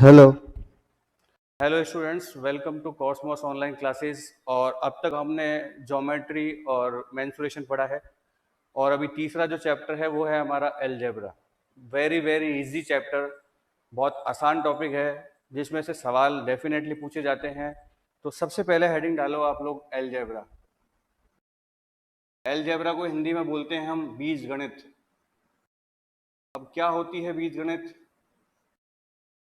Hello. Hello students, welcome to Cosmos online classes. और अब तक हमने ज्योमेट्री और मेंसुरेशन पढ़ा है और अभी तीसरा जो चैप्टर है वो है हमारा algebra. Very very easy chapter, बहुत आसान टॉपिक है जिसमें से सवाल डेफिनेटली पूछे जाते हैं। तो सबसे पहले हेडिंग डालो आप लोग अलजेब्रा। अलजेब्रा को हिंदी में बोलते हैं हम बीजगणित। अब क्या होती है बीजगणित,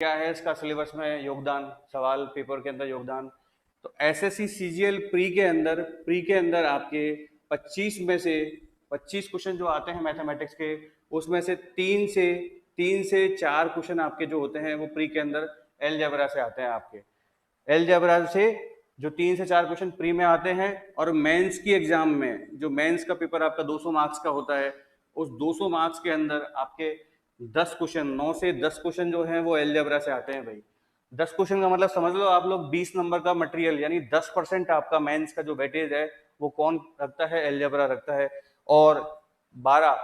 क्या है इसका सिलेबस में योगदान, सवाल पेपर के अंदर योगदान। तो एसएससी सीजीएल प्री के अंदर आपके 25 में से 25 क्वेश्चन जो आते हैं मैथमेटिक्स के, उसमें से तीन से चार क्वेश्चन आपके जो होते हैं वो प्री के अंदर अलजेब्रा से आते हैं। आपके अलजेब्रा से जो 3 से 4 क्वेश्चन प्री में आते हैं, और मेंस की एग्जाम में जो मेंस का पेपर आपका 200 मार्क्स का होता है, उस 200 मार्क्स के अंदर आपके 10 क्वेश्चन, 9 से 10 क्वेश्चन जो हैं वो अलजेब्रा से आते हैं भाई। 10 क्वेश्चन का मतलब समझ लो आप लोग 20 नंबर का मटेरियल, यानी 10% आपका मेंस का जो वेटेज है वो कौन रखता है, अलजेब्रा रखता है। और 12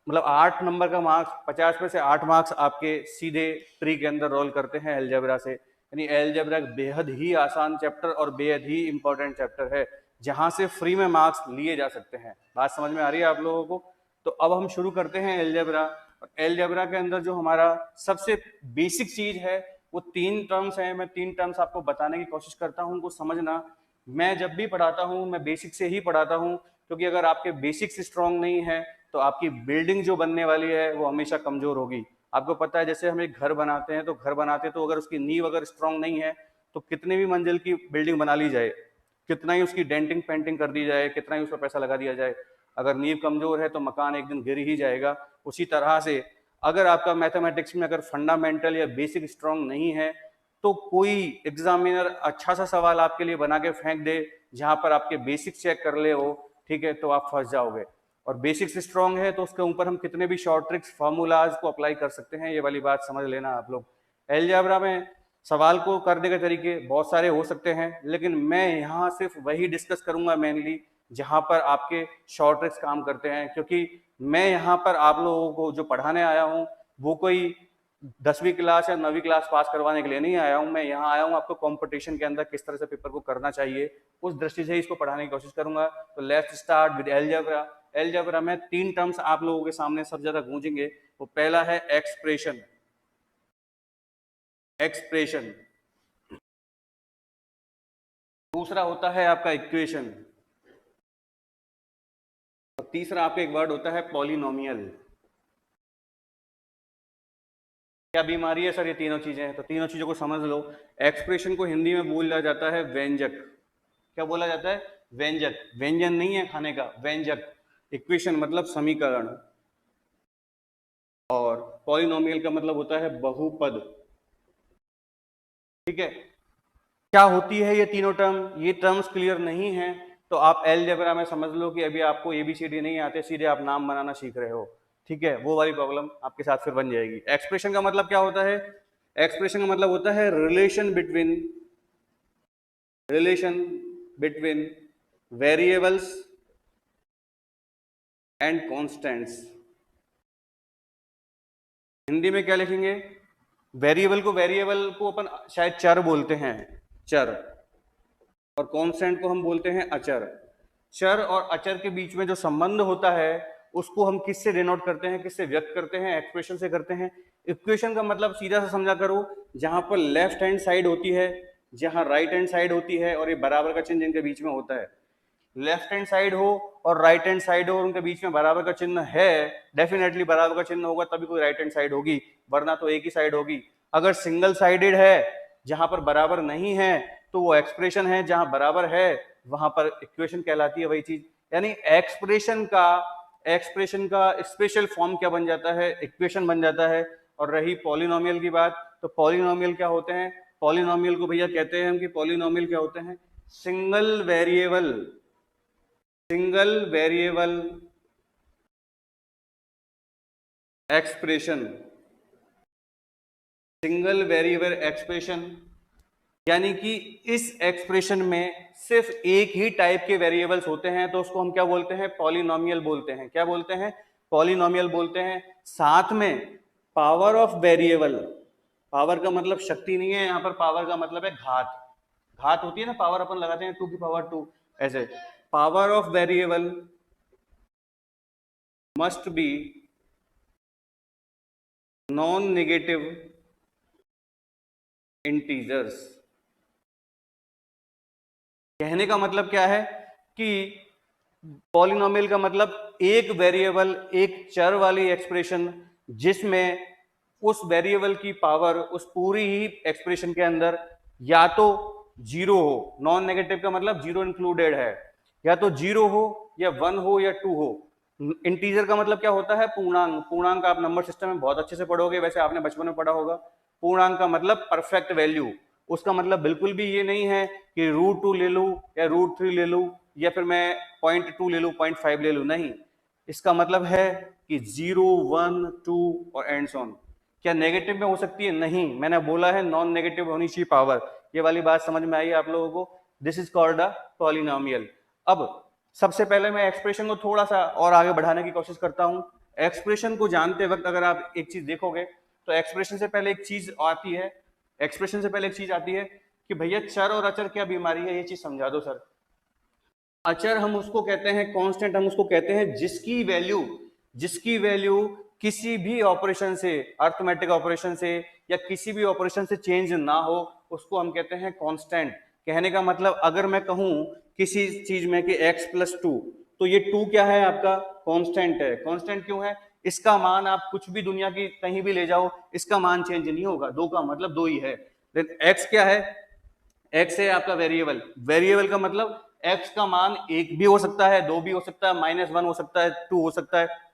मतलब 8 नंबर का मार्क्स, 50 में से 8 मार्क्स आपके सीधे प्री के अंदर रोल करते हैं अलजेब्रा से। यानी अलजेब्रा एक बेहद ही आसान चैप्टर और बेहद ही इंपॉर्टेंट चैप्टर है जहां से फ्री में मार्क्स लिए जा सकते हैं। बात समझ में आ रही है आप लोगों को? तो अब हम शुरू करते हैं अलजेब्रा। और अलजेब्रा के अंदर जो हमारा सबसे बेसिक चीज है वो 3 टर्म्स हैं। मैं 3 टर्म्स आपको बताने की कोशिश करता हूं, उनको समझना। मैं जब भी पढ़ाता हूं मैं बेसिक से ही पढ़ाता हूं, क्योंकि अगर आपके बेसिक्स स्ट्रांग नहीं है तो आपकी बिल्डिंग जो बनने वाली है वो हमेशा कमजोर होगी। आपको पता है, जैसे हम एक घर बनाते हैं तो घर बनाते तो अगर उसकी नींव अगर स्ट्रांग नहीं है तो कितने भी मंजिल की बिल्डिंग बना ली जाए, कितना ही उसकी डेंटिंग पेंटिंग कर दी जाए, कितना ही उस पर पैसा लगा दिया जाए, अगर नींव कमजोर है तो मकान एक दिन गिर ही जाएगा। उसी तरह से अगर आपका मैथमेटिक्स में अगर फंडामेंटल या बेसिक स्ट्रांग नहीं है तो कोई एग्जामिनर अच्छा सा सवाल आपके लिए बना के फेंक दे जहां पर आपके बेसिक चेक कर ले हो, ठीक है, तो आप फंस जाओगे। और बेसिक्स स्ट्रांग है तो उसके ऊपर हम कितने भी शॉर्ट ट्रिक्स फार्मूलाज को अप्लाई कर सकते हैं, ये वाली बात समझ लेना आप लोग। अलजेब्रा में सवाल को करने के तरीके बहुत सारे हो सकते हैं, लेकिन मैं यहाँ सिर्फ वही डिस्कस करूंगा मेनली जहां पर आपके शॉर्ट ट्रिक्स काम करते हैं। क्योंकि मैं यहाँ पर आप लोगों को जो पढ़ाने आया हूँ वो कोई 10वीं क्लास या 9वीं क्लास पास करवाने के लिए नहीं आया हूँ। मैं यहाँ आया हूँ आपको कंपटीशन के अंदर किस तरह से पेपर को करना चाहिए उस दृष्टि से ही इसको पढ़ाने की कोशिश करूंगा। तो let's start with algebra. Algebra में 3 टर्म्स आप लोगों के सामने सब ज्यादा गूंजेंगे। वो पहला है एक्सप्रेशन। एक्सप्रेशन। दूसरा होता है आपका इक्वेशन। और तीसरा आपका एक वर्ड होता है पॉलिनोमियल। क्या बीमारी है सर ये तीनों चीजें हैं? तो तीनों चीजों को समझ लो। एक्सप्रेशन को हिंदी में बोला जाता है व्यंजक। क्या बोला जाता है? व्यंजक। व्यंजन नहीं है खाने का, व्यंजक। इक्वेशन मतलब समीकरण। और पॉलिनोमियल का मतलब होता है बहुपद। ठीक है। क्या होती है ये तीनों टर्म? ये टर्म्स क्लियर नहीं है तो आप अलजेब्रा में समझ लो कि अभी आपको एबीसीडी नहीं आते, सीधे आप नाम बनाना सीख रहे हो। ठीक है, वो वाली प्रॉब्लम आपके साथ फिर बन जाएगी। एक्सप्रेशन का मतलब क्या होता है? एक्सप्रेशन का मतलब होता है relation between variables and constants. Hindi में क्या लिखेंगे? वेरिएबल को अपन शायद चर बोलते हैं, चर। और कांस्टेंट को हम बोलते हैं अचर। चर और अचर के बीच में जो संबंध होता है उसको हम किससे डिनोट करते हैं, किससे व्यक्त करते हैं? एक्सप्रेशन से करते हैं। इक्वेशन का मतलब सीधा सा समझा करो, जहां पर लेफ्ट हैंड साइड होती है, जहां राइट हैंड साइड होती है, और ये बराबर का चिन्ह जिनके बीच में होता है। लेफ्ट हैंड साइड हो और राइट हैंड साइड हो और उनके बीच में बराबर का चिन्ह है, डेफिनेटली बराबर का चिन्ह होगा तभी कोई राइट हैंड साइड होगी, वरना तो एक ही साइड होगी। अगर सिंगल साइडेड है, जहां पर बराबर नहीं है, तो वो एक्सप्रेशन है, जहां बराबर है वहां पर इक्वेशन कहलाती है वही चीज। यानी एक्सप्रेशन का स्पेशल फॉर्म क्या बन जाता है? इक्वेशन बन जाता है। और रही पॉलिनोमियल की बात, तो पॉलिनोमियल क्या होते हैं? पॉलिनोमियल को भैया कहते हैं हम कि पॉलिनोमियल क्या होते हैं? Single variable expression. Single variable expression यानी कि इस एक्सप्रेशन में सिर्फ एक ही टाइप के वेरिएबल्स होते हैं, तो उसको हम क्या बोलते हैं? पॉलिनोमियल बोलते हैं। क्या बोलते हैं? पॉलिनोमियल बोलते हैं। साथ में पावर ऑफ पावर का मतलब शक्ति नहीं है, यहाँ पर पावर का मतलब है घात। घात होती है ना, पावर अपन लगाते हैं 2 की पावर 2, ऐसे power of variable must be non negative integers. कहने का मतलब क्या है कि पॉलिनोमियल का मतलब एक वेरिएबल, एक चर वाली एक्सप्रेशन जिसमें उस वेरिएबल की पावर उस पूरी ही एक्सप्रेशन के अंदर या तो जीरो हो, नॉन नेगेटिव का मतलब जीरो इंक्लूडेड है, या तो जीरो हो या 1 हो या 2 हो। इंटीजर का मतलब क्या होता है? पूर्णांक। पूर्णांक आप नंबर सिस्टम में बहुत अच्छे से पढ़ोगे, वैसे आपने बचपन में पढ़ा होगा। पूर्णांक का मतलब परफेक्ट वैल्यू। उसका मतलब बिल्कुल भी ये नहीं है कि √2 ले लूं या √3 ले लूं या फिर मैं 0.2 ले लूं, 0.5 ले लूं, नहीं। इसका मतलब है कि 0, 1, 2 और एंड ऑन। क्या नेगेटिव में हो सकती है? नहीं, मैंने बोला है नॉन नेगेटिव होनी चाहिए पावर। ये वाली बात समझ में आई आप लोगों को? This is called a polynomial. अब सबसे पहले मैं एक्सप्रेशन को थोड़ा सा और आगे बढ़ाने की कोशिश करता हूं। एक्सप्रेशन को जानते वक्त अगर आप एक चीज देखोगे तो एक्सप्रेशन से पहले एक चीज आती है, एक्सप्रेशन से पहले एक चीज आती है कि भैया चर और अचर क्या बीमारी है, ये चीज समझा दो सर। अचर हम उसको कहते हैं, कांस्टेंट हम उसको कहते हैं जिसकी वैल्यू किसी भी ऑपरेशन से, अर्थमेटिक ऑपरेशन से या किसी भी ऑपरेशन से चेंज ना हो, उसको हम कहते हैं कांस्टेंट। कहने का मतलब अगर मैं कहूं किसी चीज में कि x+2, तो ये 2 क्या है? आपका कांस्टेंट है। कांस्टेंट क्यों है? इसका मान आप कुछ भी दुनिया की कहीं भी ले जाओ, इसका मान चेंज नहीं होगा। 2 का मतलब 2 ही है। x क्या है? x है आपका वेरिएबल। वेरिएबल का मतलब x का मान 1 भी हो सकता है, 2 भी हो सकता है, -1 हो सकता है, 2 हो सकता है।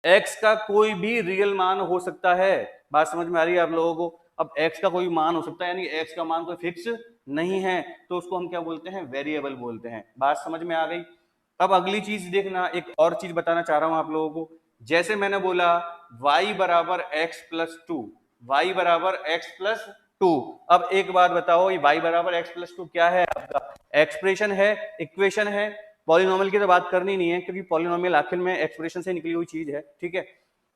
x का कोई भी रियल मान हो सकता है। बात समझ में आ रही है आप लोगों को? अब x का कोई मान हो सकता है, यानी x का मान कोई फिक्स नहीं है, तो उसको हम क्या बोलते हैं? वेरिएबल बोलते हैं। बात समझ में आ गई? अब अगली चीज देखना, एक और चीज बताना चाह रहा हूं आप लोगों को। जैसे मैंने बोला y बराबर x+2, y बराबर x+2। अब एक बात बताओ, ये y बराबर x+2 क्या है? आपका एक्सप्रेशन है, इक्वेशन है। पॉलिनोमियल की तो बात करनी नहीं है, क्योंकि पॉलिनोमियल आखिर में एक्सप्रेशन से निकली हुई चीज है, ठीक है।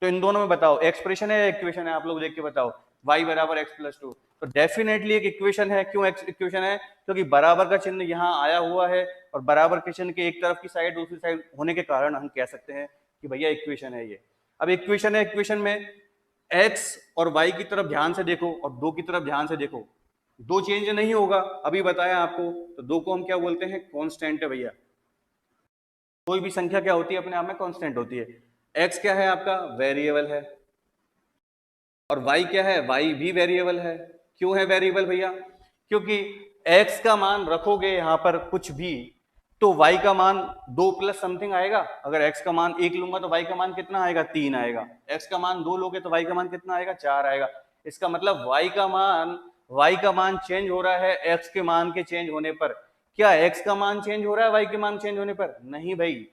तो इन दोनों में बताओ, एक्सप्रेशन है या इक्वेशन है? आप लोग देख के बताओ। y बराबर x+2 तो डेफिनेटली एक इक्वेशन है। क्यों इक्वेशन है? क्योंकि बराबर का चिन्ह यहाँ आया हुआ है और बराबर के चिन्ह के एक तरफ की साइड दूसरी साइड होने के कारण हम कह सकते हैं कि भैया इक्वेशन है ये। अब इक्वेशन है, इक्वेशन में x और y की तरफ ध्यान से देखो और 2 की तरफ ध्यान से देखो। 2 चेंज नहीं होगा, अभी बताया आपको। तो 2 को हम क्या बोलते हैं? कांस्टेंट है भैया। कोई भी संख्या क्या होती है? अपने आप में कांस्टेंट होती है। x क्या है? आपका वेरिएबल है। और y क्या है? y भी वेरिएबल है। क्यों है वेरिएबल भैया? क्योंकि x का मान रखोगे यहां पर कुछ भी, तो y का मान 2 प्लस समथिंग आएगा। अगर x का मान 1 लूंगा तो y का मान कितना आएगा? 3 आएगा। x का मान 2 लोगे तो y का मान कितना आएगा? 4 आएगा। इसका मतलब y का मान चेंज हो रहा है x के मान के चेंज होने पर। क्या x का मान चेंज हो रहा है y के मान चेंज होने पर? नहीं भाई,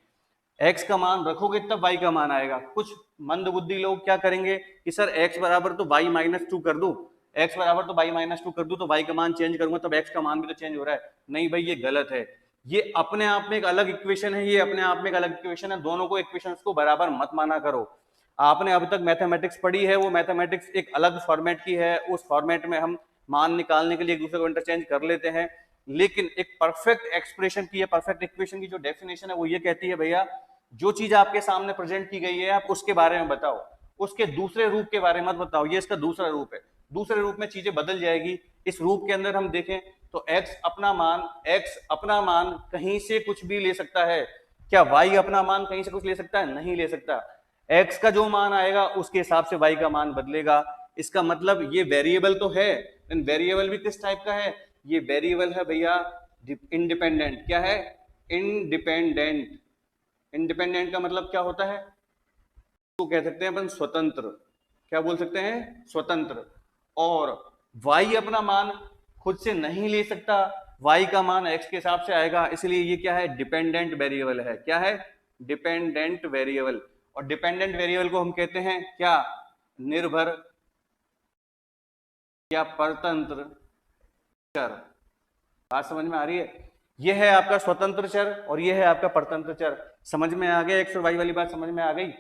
x का मान रखोगे तब y का मान आएगा। कुछ मंदबुद्धि लोग क्या करेंगे कि सर x बराबर तो y-2 कर दूं, x बराबर तो y-2 कर दूं तो y का मान चेंज करूंगा तब x का मान भी तो चेंज हो रहा है। नहीं भाई, ये गलत है। ये अपने आप में एक अलग इक्वेशन है, ये अपने आप में एक अलग इक्वेशन है। दोनों को इक्वेशंस को बराबर मत माना करो। आपने अभी तक मैथमेटिक्स पढ़ी है, वो मैथमेटिक्स एक अलग फॉर्मेट की है। उस फॉर्मेट में हम मान निकालने के लिए एक दूसरे को इंटरचेंज कर लेते हैं, लेकिन एक परफेक्ट एक्सप्रेशन की या परफेक्ट इक्वेशन की जो डेफिनेशन है वो ये कहती है भैया, जो चीज आपके सामने प्रेजेंट की गई है आप उसके बारे में बताओ, उसके दूसरे रूप के बारे में मत बताओ। ये इसका दूसरा रूप है, दूसरे रूप में चीजें बदल जाएगी। इस रूप के अंदर हम देखें तो x अपना मान कहीं से कुछ भी ले सकता है। क्या y अपना मान कहीं से कुछ ले सकता है? नहीं ले सकता। x का जो मान आएगा उसके हिसाब से y का मान बदलेगा। इसका मतलब ये वेरिएबल तो है, लेकिन वेरिएबल भी किस टाइप का है? ये वेरिएबल है भैया इंडिपेंडेंट। क्या है? इंडिपेंडेंट। इंडिपेंडेंट का मतलब क्या होता है? तो कह सकते हैं अपन स्वतंत्र। क्या बोल सकते हैं? स्वतंत्र। और y अपना मान खुद से नहीं ले सकता, y का मान x के हिसाब से आएगा, इसलिए ये क्या है? डिपेंडेंट वेरिएबल है। क्या है? Dependent variable. और डिपेंडेंट वेरिएबल को हम कहते हैं क्या? निर्भर या परतंत्र चर। बात समझ में आ रही है? ये है आपका स्वतंत्र चर और ये है आपका परतंत्र चर। समझ में आ गया? एक्स और वाई वाली बात समझ में आ गई?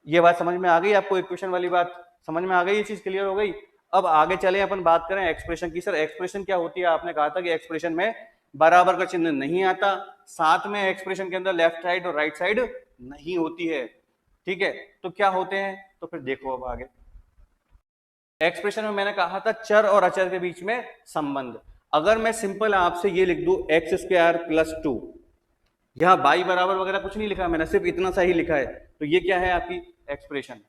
ये बात समझ में आ गई आपको? इक्वेशन वाली बात समझ में आ गई? ये चीज क्लियर हो गई? अब आगे चले अपन बात करें एक्सप्रेशन की। सर एक्सप्रेशन क्या होती है? आपने कहा था कि एक्सप्रेशन में बराबर का चिन्ह नहीं आता, साथ में एक्सप्रेशन के अंदर लेफ्ट साइड और राइट साइड नहीं होती है, ठीक है। तो क्या होते हैं? तो फिर देखो अब आगे एक्सप्रेशन में मैंने कहा था चर और अचर के बीच में संबंध। अगर मैं सिंपल आपसे ये लिख दूं एक्स स्क्वायर प्लस 2, यहां बाई बराबर वगैरह कुछ नहीं लिखा मैंने, सिर्फ इतना सा ही लिखा है, तो ये क्या है? आपकी एक्सप्रेशन।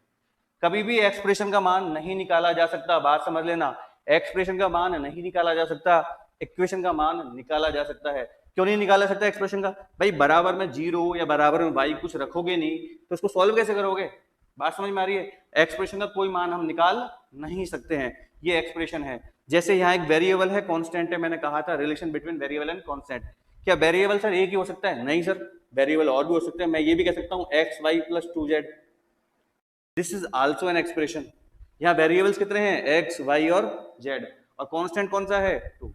कभी भी एक्सप्रेशन का मान नहीं निकाला जा सकता, बात समझ लेना। एक्सप्रेशन का मान नहीं निकाला जा सकता, इक्वेशन का मान निकाला जा सकता है। क्यों नहीं निकाला सकता एक्सप्रेशन का? भाई बराबर में 0 या बराबर में y कुछ रखोगे नहीं तो उसको सॉल्व कैसे करोगे? बात समझ में आ रही है? एक्सप्रेशन का कोई मान हम निकाल नहीं सकते हैं, ये एक्सप्रेशन है। जैसे यहाँ एक वेरिएबल है, कांस्टेंट है, मैंने कहा था relation between variable and constant. क्या वेरिएबल सर एक ही हो सकता है? नहीं सर, वेरिएबल और भी हो सकते हैं। मैं ये भी कह सकता हूँ x y plus 2z, this is also an expression. यहाँ वेरिएबल्स कितने हैं? एक्स वाई और जेड, और कांस्टेंट कौन सा है? 2।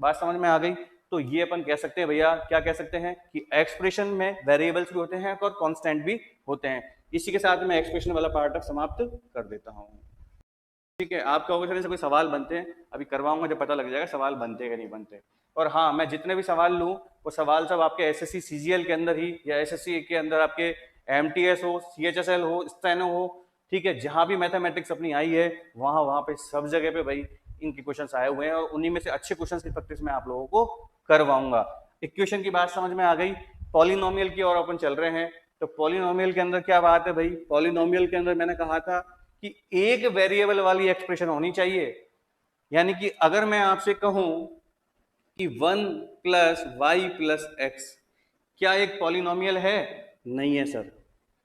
बात समझ में आ गई? तो ये अपन कह सकते हैं भैया, क्या कह सकते हैं कि एक्सप्रेशन में वेरिएबल्स भी होते हैं और कांस्टेंट भी होते हैं। इसी के साथ मैं एक्सप्रेशन वाला पार्ट अब समाप्त कर देता हूँ, ठीक है। आप कहोगे सर से कोई सवाल बनते हैं? अभी करवाऊंगा, जब पता लग जाएगा सवाल बनते हैं कि नहीं बनते। और हाँ, मैं जितने भी सवाल लूँ वो सवाल सब आपके एसएससी सीजीएल के अंदर ही, या एसएससी के अंदर आपके एमटीएस हो, सीएचएसएल हो, स्टेनो हो, ठीक है, जहां भी मैथमेटिक्स अपनी आई है वहां पे सब जगह पे भाई इनके क्वेश्चंस आए हुए हैं, और उन्हीं में से अच्छे क्वेश्चंस की प्रैक्टिस मैं आप लोगों को करवाऊंगा। इक्वेशन की बात समझ में आ गई। पॉलिनोमियल की ओर अपन चल रहे हैं। तो पॉलिनोमियल के अंदर क्या बात है भाई? पॉलिनोमियल के अंदर मैंने कहा था कि एक वेरिएबल वाली एक्सप्रेशन होनी चाहिए। यानी कि अगर मैं आपसे कहूं कि 1 प्लस वाई प्लस एक्स, क्या एक पॉलिनोमियल है? नहीं है सर।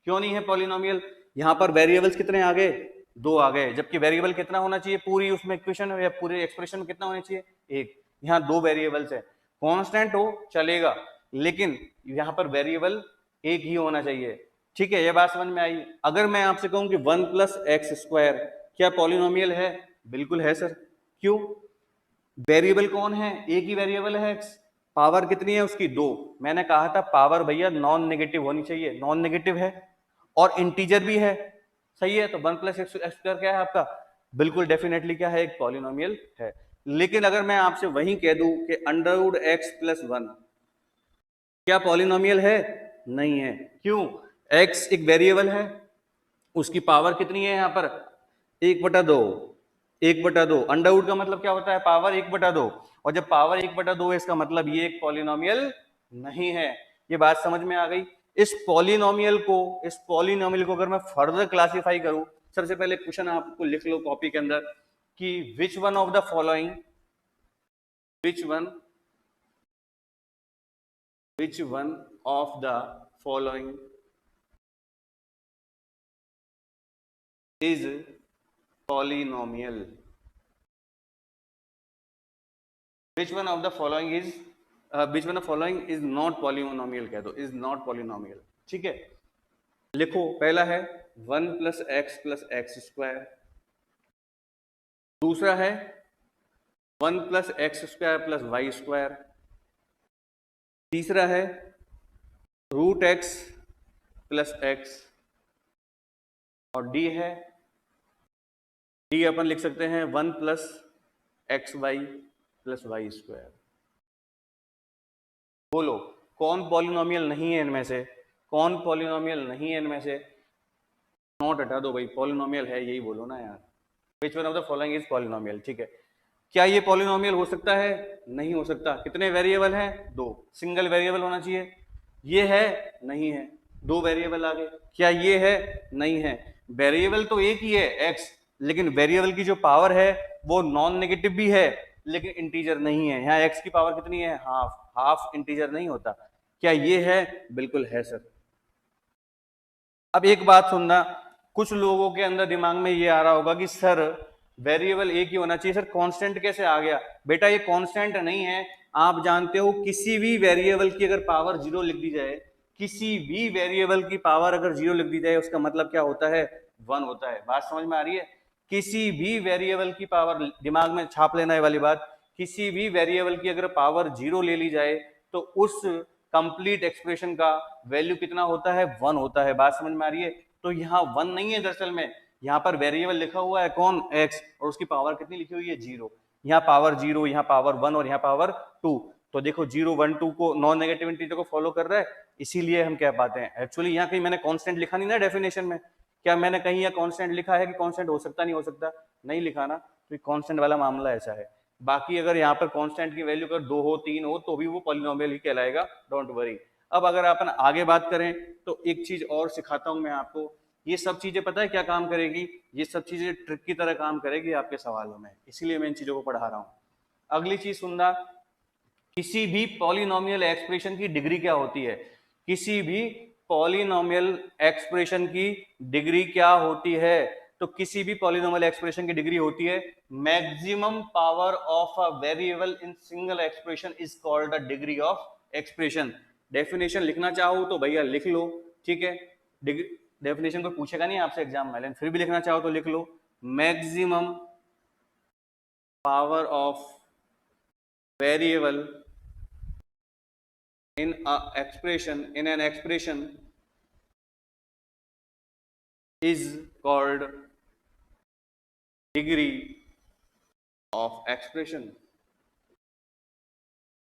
क्यों नहीं है पॉलिनोमियल? यहां पर वेरिएबल्स कितने आ गए? 2 आ गए, जबकि वेरिएबल कितना होना चाहिए पूरी उसमें इक्वेशन या पूरे एक्सप्रेशन में कितना होना चाहिए? 1। यहाँ 2 वेरिएबल्स है, कांस्टेंट हो चलेगा, लेकिन यहाँ पर वेरिएबल एक ही होना चाहिए, ठीक है। ये बात समझ में आई? अगर मैं आपसे कहूं कि 1 प्लस एक्स स्क्वायर क्या पॉलिनोमियल है? बिल्कुल है सर। क्यों? वेरिएबल कौन है? एक ही वेरिएबल है एक्स, पावर कितनी है उसकी? 2। मैंने कहा था पावर भैया नॉन नेगेटिव होनी चाहिए, नॉन नेगेटिव है और इंटीजर भी है, सही है। तो 1 प्लस एक्स स्क्वायर क्या है आपका? बिल्कुल डेफिनेटली क्या है? एक पॉलिनोमियल है। लेकिन अगर मैं आपसे वही कह दूं कि अंडर रूट एक्स प्लस 1 क्या पॉलिनोमियल है? नहीं है। क्यों? एक्स एक वेरिएबल है, उसकी पावर कितनी है यहाँ पर? 1/2। 1/2 अंडर रूट का मतलब क्या होता है? पावर 1/2, और जब पावर 1/2 है इसका मतलब ये एक पॉलिनोमियल नहीं है। ये बात समझ में आ गई? इस पॉलिनोमियल को अगर मैं फर्दर क्लासिफाई करूं, सबसे पहले क्वेश्चन आपको लिख लो कॉपी के अंदर कि which one of the following is polynomial? which one of the following is not polynomial? कह दो is not polynomial, ठीक है। लिखो, पहला है 1 plus x plus x square, दूसरा है 1 plus x square plus y square, तीसरा है रूट एक्स प्लस एक्स, और डी है, डी अपन लिख सकते हैं 1 plus x y plus y square. बोलो कौन पॉलिनोमियल नहीं है इनमें से? कौन पॉलिनोमियल नहीं है इनमें से? नॉट हटा दो भाई, पॉलिनोमियल है यही बोलो ना यार। Which one of the following is polynomial, ठीक है। क्या ये पॉलिनोमियल हो सकता है? नहीं हो सकता। कितने वेरिएबल हैं? 2। सिंगल वेरिएबल होना चाहिए। ये है? नहीं है। 2 वेरिएबल आ गए। क्या ये है? नहीं है। वेरिएबल तो एक ही है एक्स, लेकिन वेरिएबल की जो पावर है वो नॉन नेगेटिव भी है लेकिन इंटीजर नहीं है। यहाँ एक्स की पावर कितनी है? हाफ। हाफ इंटीजर नहीं होता। क्या ये है? बिल्कुल है सर। अब एक बात सुनना, कुछ लोगों के अंदर दिमाग में ये आ रहा होगा कि सर वेरिएबल एक ही होना चाहिए, सर कांस्टेंट कैसे आ गया? बेटा ये कांस्टेंट नहीं है। आप जानते हो किसी भी वेरिएबल की अगर पावर 0 लिख दी जाए, किसी भी वेरिएबल की पावर अगर 0 लिख दी जाए उसका मतलब क्या होता है? 1 होता है। बात समझ में आ रही है? किसी भी वेरिएबल की पावर, दिमाग में छाप लेना है वाली बात, किसी भी वेरिएबल की अगर पावर 0 ले ली जाए तो उस कंप्लीट एक्सप्रेशन का वैल्यू कितना होता है? 1 होता है। बात समझ में आ रही है? तो यहाँ 1 नहीं है दरअसल में, यहाँ पर वेरिएबल लिखा हुआ है कौन, x, और उसकी पावर कितनी लिखी हुई है, 0। यहाँ पावर 0, यहाँ पावर 1 और यहाँ पावर 2। तो देखो 0 1 2 को नॉन नेगेटिव इंटीजर को फॉलो कर रहा है, इसीलिए हम कह पाते हैं। एक्चुअली यहाँ कहीं मैंने कांस्टेंट लिखा नहीं ना डेफिनेशन में, क्या मैंने कहीं यहाँ कांस्टेंट लिखा है कि कांस्टेंट हो सकता नहीं हो सकता, नहीं लिखा ना, तो कांस्टेंट वाला मामला ऐसा है। बाकी अगर यहाँ पर कांस्टेंट की वैल्यू अगर 2 हो 3 हो तो भी वो पॉलिनोमियल ही कहलाएगा, डोंट वरी। अब अगर अपन आगे बात करें तो एक चीज और सिखाता हूं मैं आपको, ये सब चीजें पता है क्या काम करेगी, ये सब चीजें ट्रिक की तरह काम करेगी आपके सवालों में, इसीलिए मैं इन चीजों को पढ़ा रहा हूं। अगली चीज सुनना, किसी भी पॉलिनोमियल एक्सप्रेशन की डिग्री क्या होती है, किसी भी पॉलिनोमियल एक्सप्रेशन की डिग्री क्या होती है, तो किसी भी पॉलिनोमियल एक्सप्रेशन की डिग्री होती है maximum power of a variable in single expression is called the degree of expression. Definition लिखना चाहो तो भैया लिख लो, ठीक है, डेफिनेशन को पूछेगा नहीं आपसे एग्जाम में, लेकिन फिर भी लिखना चाहो तो लिख लो, maximum power of variable in an expression is called degree of expression।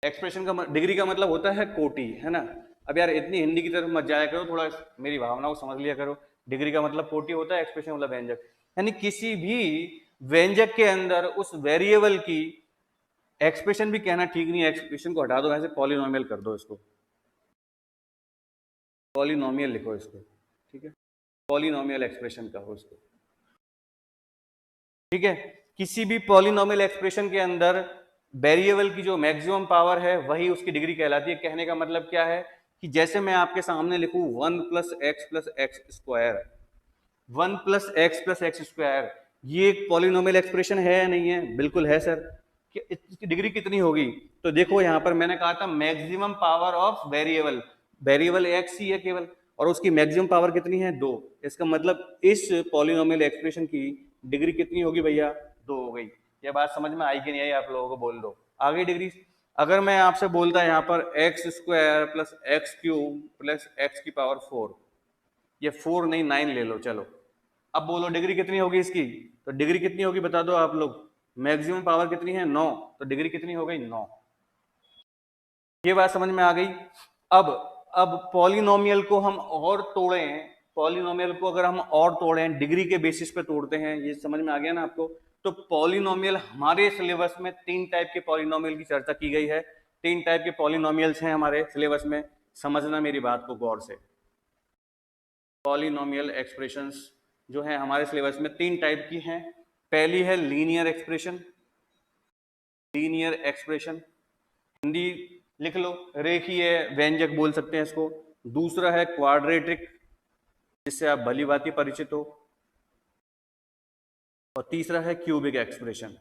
Expression का डिग्री का मतलब होता है कोटि, है ना। अब यार इतनी हिंदी की तरफ मत जाया करो, थोड़ा मेरी भावना को समझ लिया करो। डिग्री का मतलब कोटि होता है, एक्सप्रेशन मतलब व्यंजक, यानी किसी भी व्यंजक के अंदर उस वेरिएबल की, एक्सप्रेशन भी कहना ठीक नहीं है, एक्सप्रेशन को हटा दो, ऐसे पॉलिनोमियल कर दो, इसको पॉलिनोमियल लिखो इसको, ठीक है, पॉलिनोमियल एक्सप्रेशन कहो इसको, ठीक है। किसी भी पॉलिनोमियल एक्सप्रेशन के अंदर वेरिएबल की जो मैक्सिमम पावर है वही उसकी डिग्री कहलाती है। कहने का मतलब क्या है कि जैसे मैं आपके सामने लिखूं 1 + x स्क्वायर, 1 + x स्क्वायर, ये एक पॉलिनोमियल एक्सप्रेशन है या नहीं है, बिल्कुल है सर। कि इसकी डिग्री कितनी होगी, तो देखो यहां पर मैंने कहा था maximum power of variable, variable x ही है केवल, और उसकी मैक्सिमम पावर कितनी है, 2। इसका मतलब इस पॉलिनोमियल एक्सप्रेशन की डिग्री कितनी होगी भैया, 2 हो गई। ये बात समझ में आई कि नहीं आई, आप लोगों को बोल दो। आगे डिग्री, अगर मैं आपसे बोलता यहाँ पर x² + x³ + x की पावर 4, ये 4 नहीं 9 ले लो, चलो अब बोलो डिग्री कितनी होगी इसकी, तो डिग्री कितनी होगी बता दो आप लोग, मैक्सिमम पावर कितनी है, 9, तो डिग्री कितनी हो गई, 9। ये बात समझ में आ गई। अब पॉलिनोमियल को हम और तोड़ें, पॉलिनोमियल को अगर हम और तोड़ें, डिग्री के बेसिस पे तोड़ते हैं, ये समझ में आ गया ना आपको। तो पॉलिनोमियल, हमारे सिलेबस में 3 टाइप के पॉलिनोमियल की चर्चा की गई है, 3 टाइप के पॉलिनोमियल्स हैं हमारे सिलेबस में, समझना मेरी बात को गौर से। पॉलिनोमियल एक्सप्रेशंस जो है हमारे सिलेबस में 3 टाइप की हैं। पहली है linear expression, linear expression Hindi लिख लो, रेखीय व्यंजक बोल सकते हैं इसको। दूसरा है क्वाड्रेटिक, जिससे आप भली भांति परिचित हो, और तीसरा है क्यूबिक एक्सप्रेशन।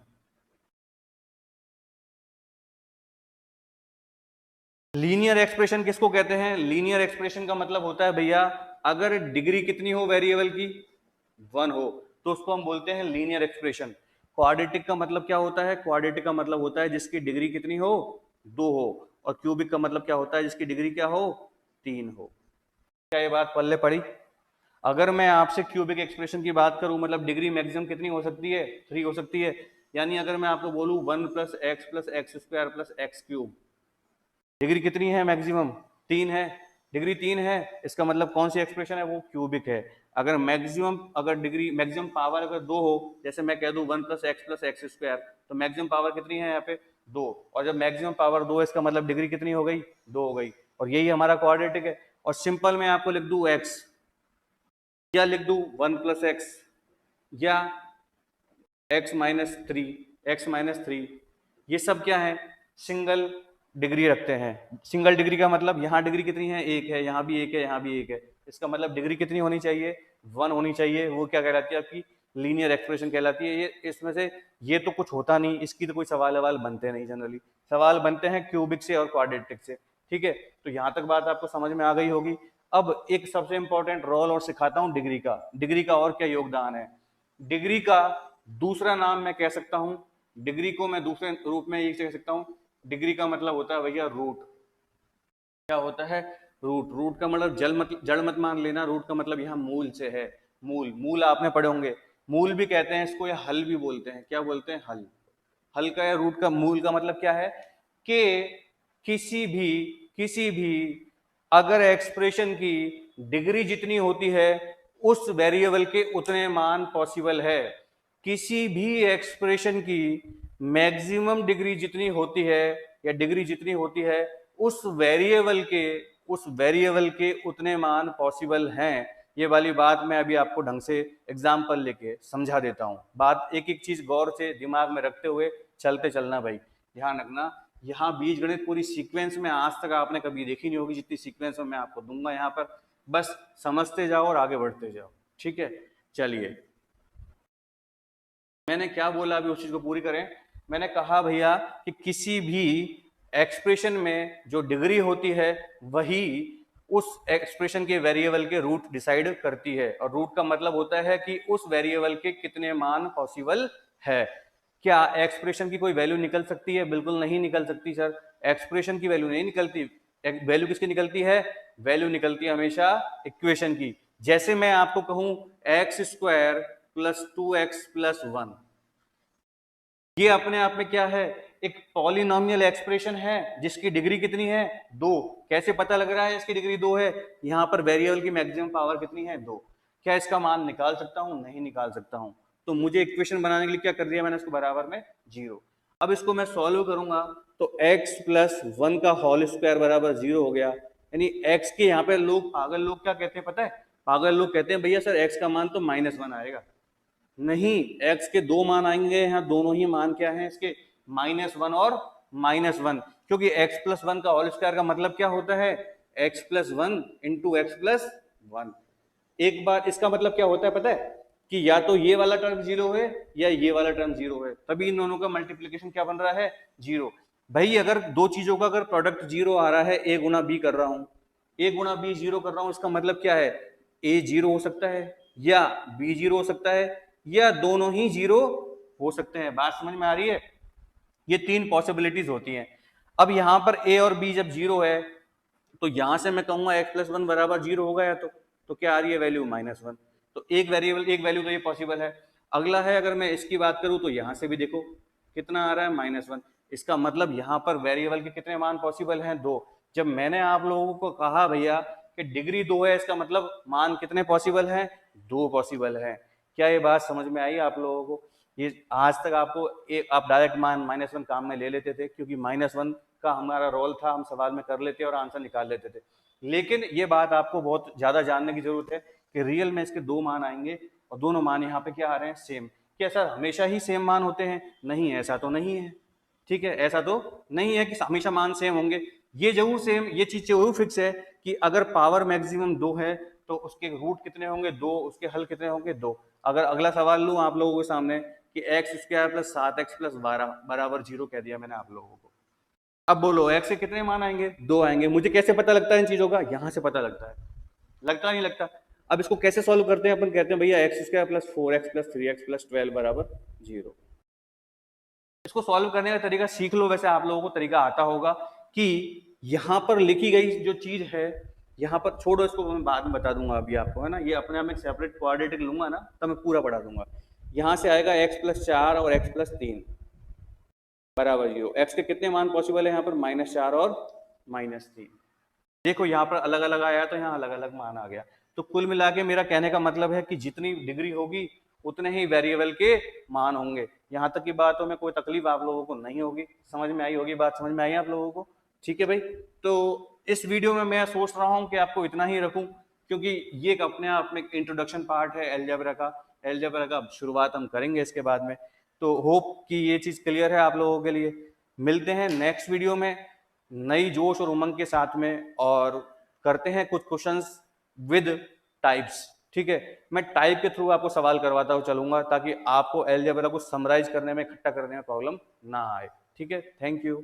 लीनियर एक्सप्रेशन किसको कहते हैं, लीनियर एक्सप्रेशन का मतलब होता है भैया अगर डिग्री कितनी हो वेरिएबल की, 1 हो, तो उसको हम बोलते हैं लीनियर एक्सप्रेशन। क्वाड्रेटिक का मतलब क्या होता है, क्वाड्रेटिक का मतलब होता है जिसकी डिग्री कितनी हो, 2 हो, और क्यूबिक का मतलब क्या होता है जिसकी डिग्री क्या हो, 3 हो। क्या ये बात पल्ले पड़ी। अगर मैं आपसे क्यूबिक एक्सप्रेशन की बात करूं, मतलब डिग्री मैक्सिमम कितनी हो सकती है, 3 हो सकती है। यानी अगर मैं आपको बोलूं 1 + x + x² + x³, डिग्री कितनी है मैक्सिमम, 3 है, डिग्री 3 है, इसका मतलब कौन सी एक्सप्रेशन है, वो क्यूबिक है। अगर मैक्सिमम, अगर डिग्री मैक्सिमम पावर अगर 2 हो, जैसे मैं कह दूं 1 + x + x², तो मैक्सिमम पावर कितनी है यहाँ पे, 2, और जब मैक्सिमम पावर 2 है इसका मतलब डिग्री कितनी हो गई, 2 हो गई, और यही हमारा क्वाड्रेटिक है। और सिंपल मैं आपको लिख दूं x, या लिख दूं 1 + x, या x-3, ये सब क्या है, सिंगल डिग्री रखते हैं। सिंगल डिग्री का मतलब यहाँ डिग्री कितनी है, 1 है, यहाँ भी 1 है, यहाँ भी 1 है, इसका मतलब डिग्री कितनी होनी चाहिए, 1 होनी चाहिए। वो क्या कहलाती है, आपकी लीनियर एक्सप्रेशन कहलाती है। ये इसमें से ये तो कुछ होता नहीं, इसकी तो कोई सवाल बनते नहीं, जनरली सवाल बनते हैं क्यूबिक से और क्वाड्रेटिक से, ठीक है। तो यहाँ तक बात आपको समझ में आ गई होगी। अब एक सबसे इंपॉर्टेंट रोल और सिखाता हूँ डिग्री का, डिग्री का और क्या योगदान है। डिग्री का दूसरा नाम मैं कह सकता हूं, डिग्री को मैं दूसरे रूप में ये कह सकता हूं, डिग्री का मतलब होता है भैया रूट। क्या होता है, रूट। रूट का मतलब जड़ मत मान लेना, रूट का मतलब यहां मूल से है। मूल, मूल आपने पढ़े होंगे, मूल भी कहते हैं इसको, या हल भी बोलते हैं। क्या बोलते हैं? हल। हल का या रूट का, मूल का मतलब क्या है कि किसी भी अगर एक्सप्रेशन की डिग्री जितनी होती है उस वेरिएबल के उतने मान पॉसिबल है। किसी भी एक्सप्रेशन की मैक्सिमम डिग्री जितनी होती है या डिग्री जितनी होती है उस वेरिएबल के उतने मान पॉसिबल हैं। ये वाली बात मैं अभी आपको ढंग से एग्जाम्पल लेके समझा देता हूँ। बात एक एक चीज गौर से दिमाग में रखते हुए चलते चलना भाई, ध्यान रखना। यहाँ बीज गणित पूरी सीक्वेंस में आज तक आपने कभी देखी नहीं होगी जितनी सीक्वेंस में मैं आपको दूंगा यहाँ पर, बस समझते जाओ और आगे बढ़ते जाओ, ठीक है। चलिए, मैंने क्या बोला अभी उस चीज को पूरी करें। मैंने कहा भैया कि किसी भी एक्सप्रेशन में जो डिग्री होती है वही उस एक्सप्रेशन के वेरिएबल के रूट डिसाइड करती है, और रूट का मतलब होता है कि उस वेरिएबल के कितने मान पॉसिबल है। क्या एक्सप्रेशन की कोई वैल्यू निकल सकती है? बिल्कुल नहीं निकल सकती सर, एक्सप्रेशन की वैल्यू नहीं निकलती। वैल्यू किसकी निकलती है? वैल्यू निकलती है हमेशा इक्वेशन की। जैसे मैं आपको कहूं x² + 2x + 1, ये अपने आप में क्या है? एक पॉलिनोमियल एक्सप्रेशन है जिसकी डिग्री कितनी है? 2। कैसे पता लग रहा है इसकी डिग्री 2 है? यहाँ पर वेरिएबल की मैक्सिमम पावर कितनी है? 2। क्या इसका मान निकाल सकता हूँ? नहीं निकाल सकता हूँ। तो मुझे इक्वेशन बनाने के लिए क्या कर दिया मैंने? इसको बराबर में 0। अब इसको मैं सॉल्व करूंगा तो x + 1 का होल स्क्वायर बराबर 0 हो गया। यानी x के यहाँ पे लोग, पागल लोग क्या कहते हैं पता है? पागल लोग कहते हैं भैया सर x का मान तो -1 आएगा। नहीं, x के दो मान आएंगे, यहाँ दोनों ही मान क्या हैं इसके? -1 और -1, क्योंकि x + 1 का होल स्क्वायर का मतलब क्या होता है? x + 1 × x + 1। एक बार इसका मतलब क्या होता है पता है? कि या तो ये वाला टर्म 0 है या ये वाला टर्म 0 है, तभी इन दोनों का मल्टीप्लीकेशन क्या बन रहा है? 0। भाई अगर दो चीजों का अगर प्रोडक्ट 0 आ रहा है, a × b कर रहा हूं, a × b 0 कर रहा हूं, इसका मतलब क्या है? a 0 हो सकता है या b 0 हो सकता है या दोनों ही 0 हो सकते हैं। बात समझ में आ रही है? ये तीन पॉसिबिलिटीज होती हैं। अब यहां पर a और b जब 0 है तो यहां से मैं कहूंगा x + 1 बराबर 0 होगा, या तो क्या आ रही है वैल्यू? -1। तो एक वैल्यू तो ये पॉसिबल है। अगला है, अगर मैं इसकी बात करूं तो यहां से भी देखो कितना आ रहा है? -1। इसका मतलब यहां पर वेरिएबल के कितने मान पॉसिबल हैं? 2। जब मैंने आप लोगों को कहा भैया कि डिग्री 2 है, इसका मतलब मान कितने पॉसिबल हैं? 2 पॉसिबल है। क्या ये बात समझ में आई आप लोगों को? ये आज तक आपको आप डायरेक्ट मान -1 काम में ले लेते थे, क्योंकि -1 का हमारा रोल था, हम सवाल में कर लेते और आंसर निकाल लेते थे। लेकिन ये बात आपको बहुत ज्यादा जानने की जरूरत है कि रियल में इसके 2 मान आएंगे और दोनों मान यहाँ पे क्या आ रहे हैं? सेम। क्या सर हमेशा ही सेम मान होते हैं? नहीं, ऐसा तो नहीं है। ठीक है, ऐसा तो नहीं है कि हमेशा मान सेम होंगे। ये जरूर सेम, ये चीज जरूर फिक्स है कि अगर पावर मैक्सिमम 2 है तो उसके रूट कितने होंगे? 2। उसके हल कितने होंगे? 2। अगर अगला सवाल लूं आप लोगों के सामने कि x² + 7x + 12 बराबर 0 कह दिया मैंने आप लोगों को, अब बोलो x के कितने मान आएंगे? 2 आएंगे। मुझे कैसे पता लगता है इन चीजों का? यहां से पता लगता है। लगता नहीं लगता? अब इसको कैसे सॉल्व करते हैं? अपन कहते हैं भैया x² + 4x + 3x + 12 बराबर 0। इसको सॉल्व करने का तरीका सीख लो। वैसे आप लोगों को तरीका आता होगा कि यहां पर लिखी गई जो चीज है, यहां पर छोड़ो, इसको मैं बाद में बता दूंगा अभी आपको, है ना। ये अपने आप में सेपरेट क्वाड्रेटिक लूंगा ना तो मैं पूरा पढ़ा दूंगा। यहां से आएगा x + 4 और x + 3 बराबर 0। x के कितने मान पॉसिबल है यहाँ पर? -4 और -3। देखो यहाँ पर अलग अलग आया तो यहाँ अलग अलग मान आ गया। तो कुल मिला के मेरा कहने का मतलब है कि जितनी डिग्री होगी उतने ही वेरिएबल के मान होंगे। यहाँ तक की बातों में कोई तकलीफ आप लोगों को नहीं होगी। समझ में आई होगी? बात समझ में आई आप लोगों को? ठीक है भाई। तो इस वीडियो में मैं सोच रहा हूँ कि आपको इतना ही रखूं, क्योंकि ये एक अपने आप में इंट्रोडक्शन पार्ट है एलजेब्रा का। एलजेब्रा का शुरुआत हम करेंगे इसके बाद में। तो होप कि ये चीज क्लियर है आप लोगों के लिए। मिलते हैं नेक्स्ट वीडियो में नई जोश और उमंग के साथ में, और करते हैं कुछ क्वेश्चंस विद टाइप्स। ठीक है, मैं टाइप के थ्रू आपको सवाल करवाता हुआ चलूंगा ताकि आपको एलजेब्रा को समराइज करने में, इकट्ठा करने में प्रॉब्लम ना आए। ठीक है, थैंक यू।